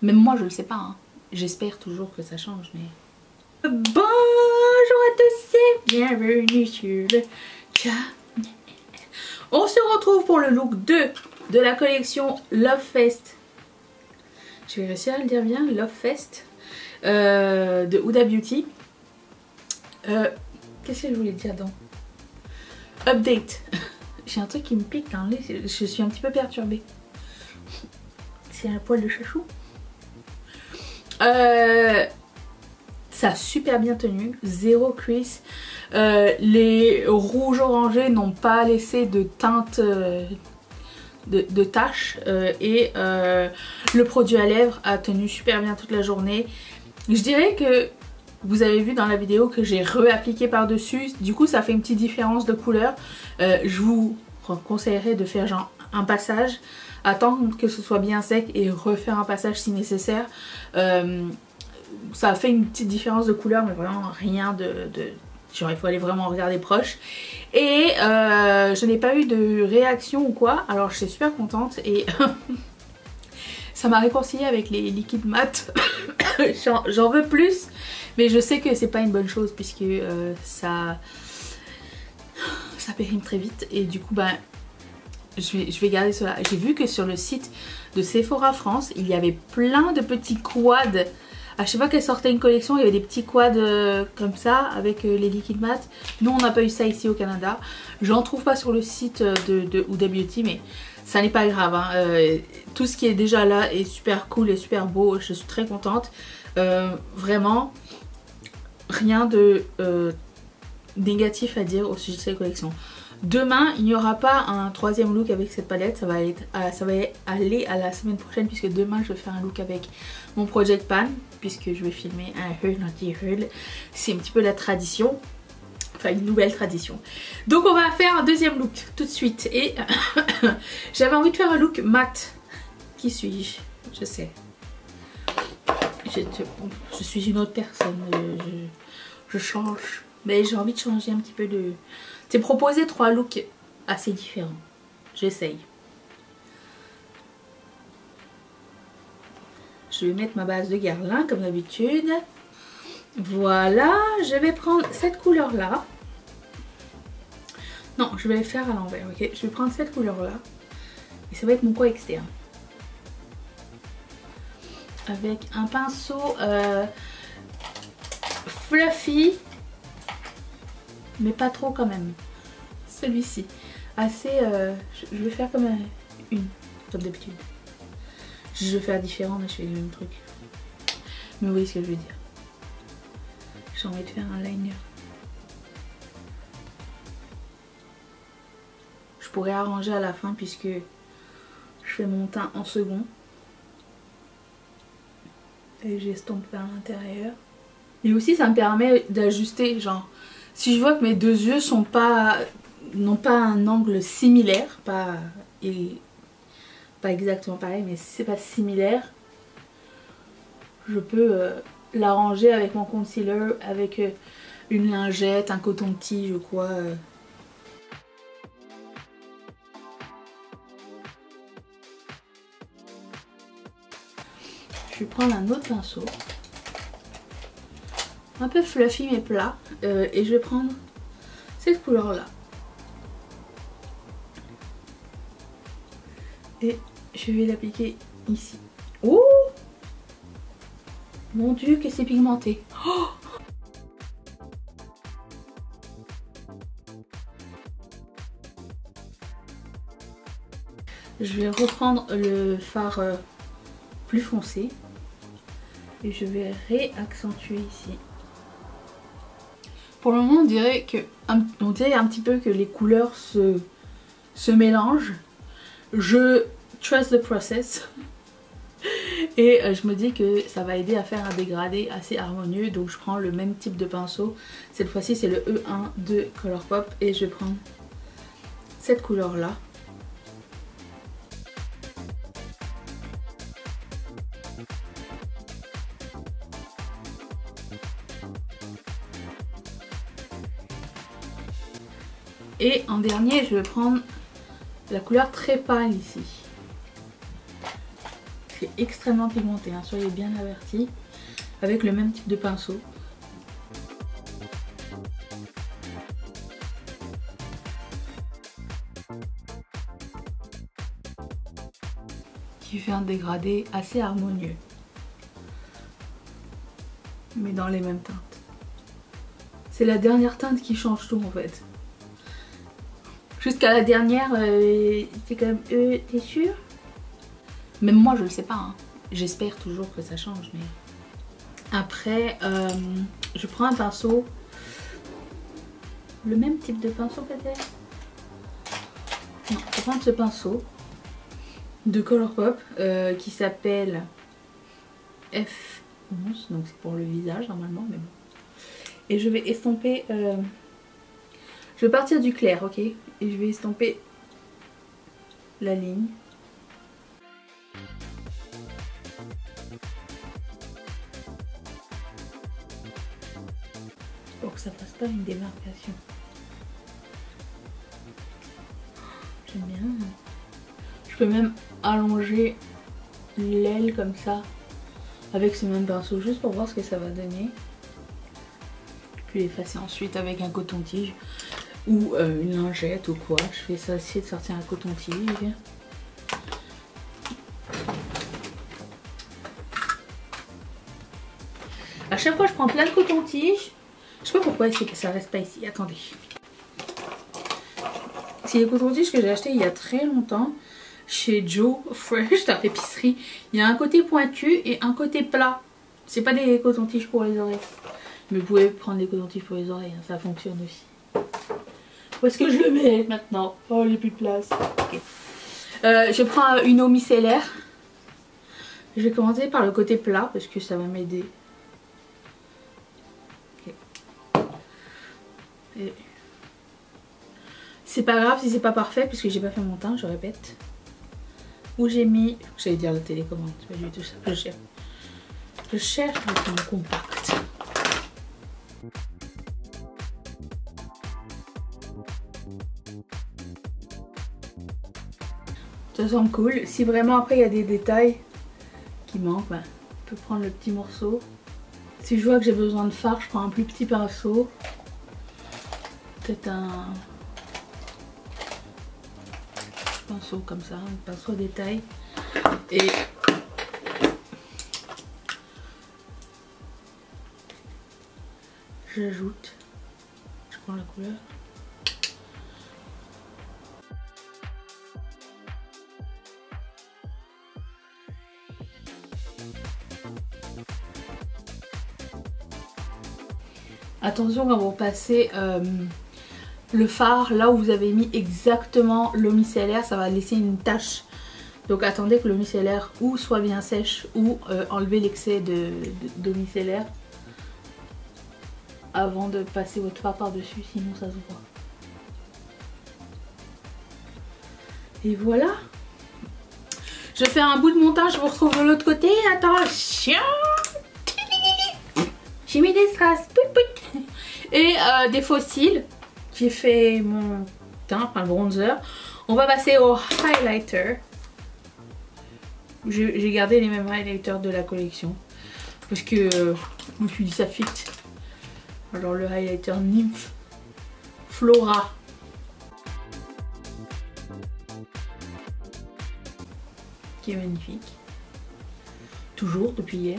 Même moi je le sais pas, hein. J'espère toujours que ça change, mais... Bonjour à tous et bienvenue sur le channel. On se retrouve pour le look 2 de la collection Love Fest. Je vais réussir à le dire bien, Love Fest de Huda Beauty. Qu'est-ce que je voulais dire donc? Update. J'ai un truc qui me pique dans le nez, je suis un petit peu perturbée. C'est un poil de chachou. Ça a super bien tenu, zéro crease. Les rouges orangés n'ont pas laissé de teinte de taches et le produit à lèvres a tenu super bien toute la journée. Je dirais que vous avez vu dans la vidéo que j'ai réappliqué par dessus, du coup ça fait une petite différence de couleur. Je vous conseillerais de faire genre un passage, attendre que ce soit bien sec et refaire un passage si nécessaire. Ça a fait une petite différence de couleur, mais vraiment rien genre il faut aller vraiment regarder proche. Et je n'ai pas eu de réaction ou quoi, alors je suis super contente et ça m'a réconcilié avec les liquides mat. J'en veux plus, mais je sais que c'est pas une bonne chose puisque ça périme très vite et du coup ben je vais garder cela. J'ai vu que sur le site de Sephora France il y avait plein de petits quads. À chaque fois qu'elle sortait une collection, il y avait des petits quads comme ça avec les liquides mat. Nous on n'a pas eu ça ici au Canada. J'en trouve pas sur le site de Huda Beauty, mais ça n'est pas grave, hein. Tout ce qui est déjà là est super cool et super beau. Je suis très contente. Vraiment rien de négatif à dire au sujet de cette collection. Demain il n'y aura pas un troisième look avec cette palette, ça va aller à la semaine prochaine puisque demain je vais faire un look avec mon Project Pan puisque je vais filmer un haul anti-haul. C'est un petit peu la tradition, enfin une nouvelle tradition. Donc on va faire un deuxième look tout de suite et j'avais envie de faire un look mat. Qui suis-je? Je sais. Je suis une autre personne, je change, mais j'ai envie de changer un petit peu de... C'est proposer 3 looks assez différents. J'essaye. Je vais mettre ma base de Guerlain comme d'habitude. Voilà, je vais prendre cette couleur là. Non, je vais le faire à l'envers, ok? Je vais prendre cette couleur là. Et ça va être mon coin externe. Avec un pinceau fluffy. Mais pas trop quand même. Celui-ci. Assez... je vais faire comme comme d'habitude. Je vais faire différent mais je fais le même truc. Mais vous voyez ce que je veux dire. J'ai envie de faire un liner. Je pourrais arranger à la fin puisque je fais mon teint en second. Et j'estompe vers l'intérieur. Et aussi ça me permet d'ajuster genre... Si je vois que mes deux yeux n'ont pas un angle similaire, pas exactement pareil, mais si c'est pas similaire, je peux l'arranger avec mon concealer, avec une lingette, un coton-tige ou quoi. Je vais prendre un autre pinceau. Un peu fluffy mais plat et je vais prendre cette couleur là et je vais l'appliquer ici. Oh mon dieu que c'est pigmenté. Oh je vais reprendre le fard plus foncé et je vais réaccentuer ici. Pour le moment on dirait un petit peu que les couleurs se mélangent. Je trust the process et je me dis que ça va aider à faire un dégradé assez harmonieux. Donc je prends le même type de pinceau. Cette fois-ci c'est le E1 de Colourpop et je vais prendre cette couleur là. Et en dernier, je vais prendre la couleur très pâle ici. C'est extrêmement pigmenté, hein, soyez bien avertis. Avec le même type de pinceau. Qui fait un dégradé assez harmonieux. Mais dans les mêmes teintes. C'est la dernière teinte qui change tout en fait. Jusqu'à la dernière, c'est quand même... t'es sûr? Même moi je le sais pas. Hein. J'espère toujours que ça change. Mais après, je prends un pinceau. Le même type de pinceau peut-être? Non, je vais prendre ce pinceau de Colourpop qui s'appelle F11. Donc c'est pour le visage normalement. Mais bon. Et je vais estomper... je vais partir du clair, ok? Et je vais estomper la ligne. Pour que ça fasse pas une démarcation. J'aime bien. Je peux même allonger l'aile comme ça avec ce même pinceau juste pour voir ce que ça va donner. Puis effacer ensuite avec un coton-tige ou une lingette ou quoi. Je vais essayer de sortir un coton-tige. À chaque fois je prends plein de coton-tige. Je sais pas pourquoi ça reste pas ici. Attendez. C'est les cotons-tiges que j'ai acheté il y a très longtemps chez Joe Fresh dans l'épicerie. Il y a un côté pointu et un côté plat. C'est pas des cotons-tiges pour les oreilles. Mais vous pouvez prendre des cotons-tiges pour les oreilles, hein, ça fonctionne aussi. Où est-ce que je le mets maintenant? Oh, il n'y a plus de place. Okay. Je prends une eau micellaire. Je vais commencer par le côté plat parce que ça va m'aider. Okay. C'est pas grave si c'est pas parfait puisque j'ai pas fait mon teint, je répète. Où j'ai mis... J'allais dire la télécommande, c'est pas du tout ça que je cherche. Je cherche mon compact. Ça semble cool. Si vraiment après il y a des détails qui manquent, ben, je peux prendre le petit morceau. Si je vois que j'ai besoin de fard, je prends un plus petit pinceau. Peut-être un pinceau comme ça, un pinceau à détail. Et j'ajoute, je prends la couleur. Attention quand vous passez le fard là où vous avez mis exactement l'eau micellaire, ça va laisser une tache. Donc attendez que l'eau micellaire ou soit bien sèche ou enlever l'excès d'eau micellaire avant de passer votre fard par dessus, sinon ça se voit. Et voilà. Je fais un bout de montage, je vous retrouve de l'autre côté. Attention. J'ai mis des strass. Et des faux cils. J'ai fait mon teint, enfin le bronzer. On va passer au highlighter. J'ai gardé les mêmes highlighters de la collection. Parce que je me suis dit ça fit. Alors le highlighter Nymph Flora. Qui est magnifique. Toujours depuis hier.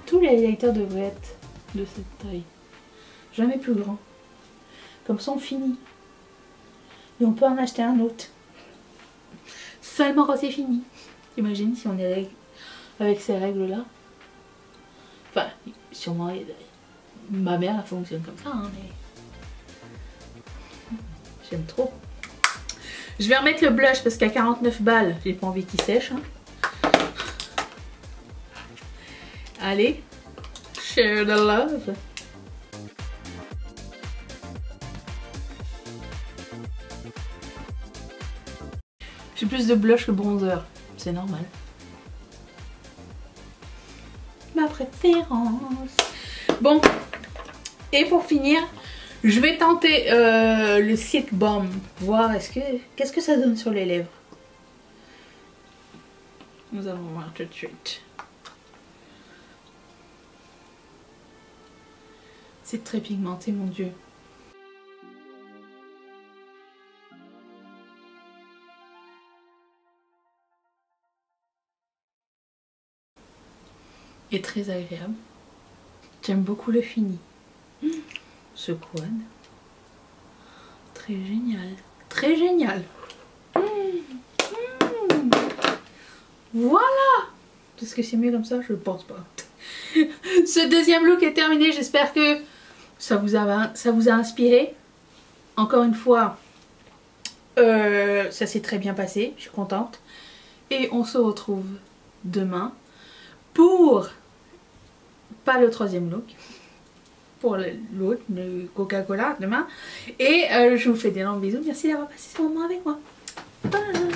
Tous les highlighters devraient être de cette taille. Jamais plus grand. Comme ça on finit. Et on peut en acheter un autre. Seulement quand c'est fini. Imagine si on est avec ces règles là. Enfin, sûrement ma mère elle fonctionne comme ça, hein, mais j'aime trop. Je vais remettre le blush parce qu'à 49 balles, j'ai pas envie qu'il sèche. Hein. Allez, share the love. J'ai plus de blush que bronzer, c'est normal. Ma préférence. Bon, et pour finir, je vais tenter le Silk Balm, voir qu'est-ce que ça donne sur les lèvres. Nous allons voir tout de suite. C'est très pigmenté, mon Dieu. Et très agréable. J'aime beaucoup le fini. Ce quad. Très génial. Très génial. Voilà. Est-ce que c'est mieux comme ça? Je ne pense pas. Ce deuxième look est terminé. J'espère que ça vous a inspiré. Encore une fois, ça s'est très bien passé. Je suis contente. Et on se retrouve demain pour, pas le troisième look, pour l'autre, le Coca-Cola demain. Et je vous fais d'énormes bisous. Merci d'avoir passé ce moment avec moi. Bye.